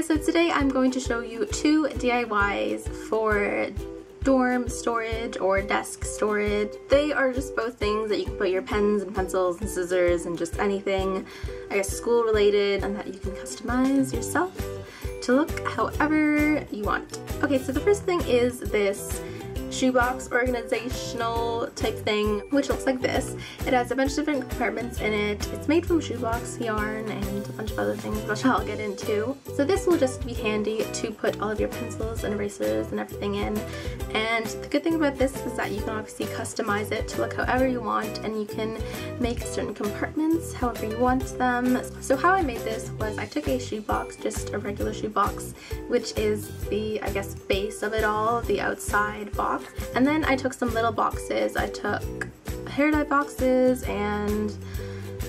guys, so today I'm going to show you 2 DIYs for dorm storage or desk storage. They are just both things that you can put your pens and pencils and scissors and just anything, I guess school related, and that you can customize yourself to look however you want. Okay, so the first thing is this shoebox organizational type thing, which looks like this. It has a bunch of different compartments in it. It's made from shoebox yarn and a bunch of other things which I'll get into. So this will just be handy to put all of your pencils and erasers and everything in. And the good thing about this is that you can obviously customize it to look however you want, and you can make certain compartments however you want them. So how I made this was I took a shoebox, just a regular shoebox, which is the, I guess, base of it all, the outside box. And then I took some little boxes. I took hair dye boxes and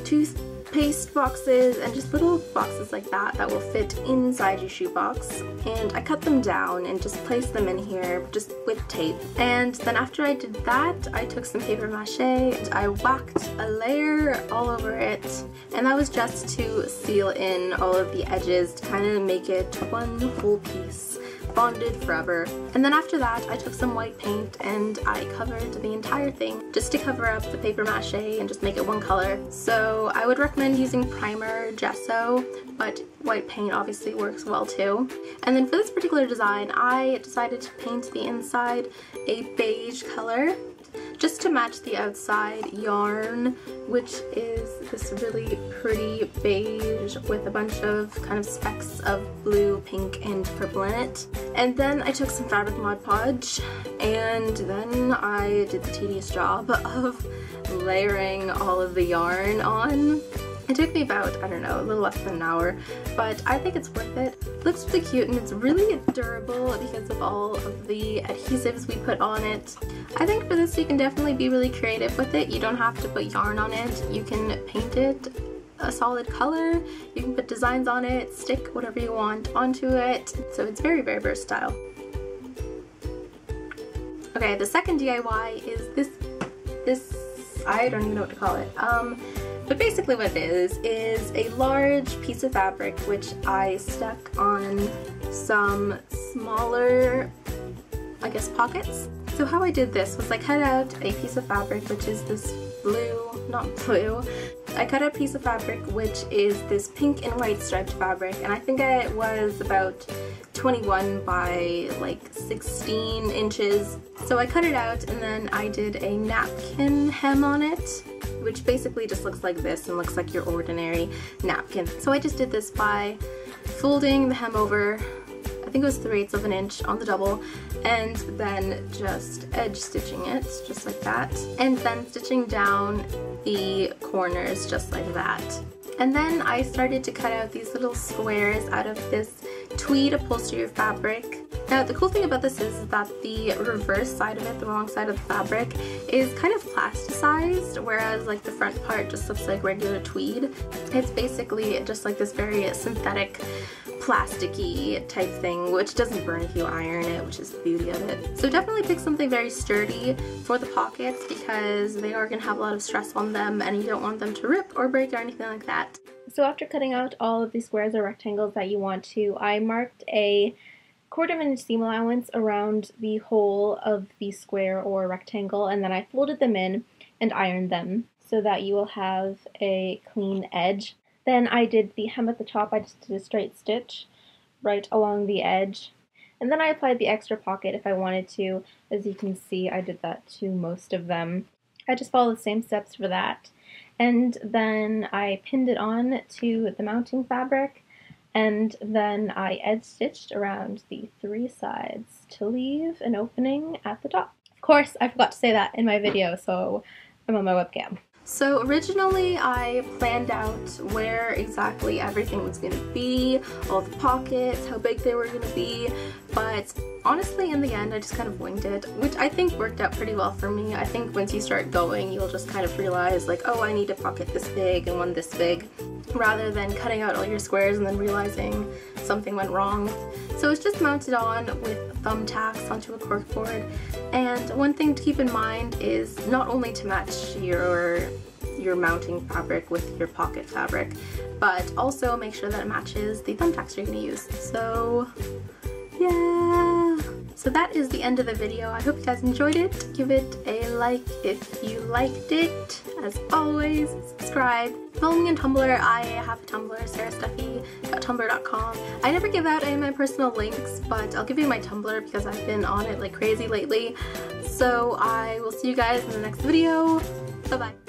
toothpaste boxes and just little boxes like that that will fit inside your shoebox. And I cut them down and just placed them in here just with tape. And then after I did that, I took some paper mache and I whacked a layer all over it. And that was just to seal in all of the edges to kind of make it one whole piece, bonded forever. And then after that I took some white paint and I covered the entire thing just to cover up the paper mache and just make it one color. So I would recommend using primer gesso, but white paint obviously works well too. And then for this particular design I decided to paint the inside a beige color just to match the outside yarn, which is this really pretty beige with a bunch of kind of specks of blue, pink, and purple in it. And then I took some fabric Mod Podge, and then I did the tedious job of layering all of the yarn on. It took me about, I don't know, a little less than an hour, but I think it's worth it. It looks really cute and it's really durable because of all of the adhesives we put on it. I think for this you can definitely be really creative with it. You don't have to put yarn on it. You can paint it a solid color, you can put designs on it, stick whatever you want onto it. So it's very, very versatile. Okay, the second DIY is this, I don't even know what to call it. But basically what it is a large piece of fabric which I stuck on some smaller, I guess, pockets. So how I did this was I cut out a piece of fabric which is this I cut out a piece of fabric which is this pink and white striped fabric, and I think it was about 21 by like 16 inches. So I cut it out and then I did a napkin hem on it, which basically just looks like this and looks like your ordinary napkin. So I just did this by folding the hem over, I think it was 3/8 of an inch on the double, and then just edge stitching it just like that, and then stitching down the corners just like that. And then I started to cut out these little squares out of this tweed upholstery fabric. Now the cool thing about this is that the reverse side of it, the wrong side of the fabric, is kind of plasticized, whereas like the front part just looks like regular tweed. It's basically just like this very synthetic, plasticky type thing, which doesn't burn if you iron it, which is the beauty of it. So definitely pick something very sturdy for the pockets because they are going to have a lot of stress on them and you don't want them to rip or break or anything like that. So after cutting out all of the squares or rectangles that you want to, I marked a 1/4 inch seam allowance around the whole of the square or rectangle, and then I folded them in and ironed them so that you will have a clean edge. Then I did the hem at the top. I just did a straight stitch right along the edge, and then I applied the extra pocket if I wanted to. As you can see, I did that to most of them. I just followed the same steps for that, and then I pinned it on to the mounting fabric, and then I edge stitched around the 3 sides to leave an opening at the top. Of course, I forgot to say that in my video, so I'm on my webcam. So originally I planned out where exactly everything was going to be, all the pockets, how big they were going to be, but honestly in the end I just kind of winged it, which I think worked out pretty well for me. I think once you start going you'll just kind of realize like, oh, I need a pocket this big and one this big, rather than cutting out all your squares and then realizing something went wrong. So it's just mounted on with thumbtacks onto a corkboard. And one thing to keep in mind is not only to match your your mounting fabric with your pocket fabric, but also make sure that it matches the thumbtacks you're going to use. So yeah, so that is the end of the video. I hope you guys enjoyed it. Give it a like if you liked it. As always, subscribe. Follow me on Tumblr. I have a Tumblr, sarahsteffi.tumblr.com. I never give out any of my personal links, but I'll give you my Tumblr because I've been on it like crazy lately. So I will see you guys in the next video. Bye bye.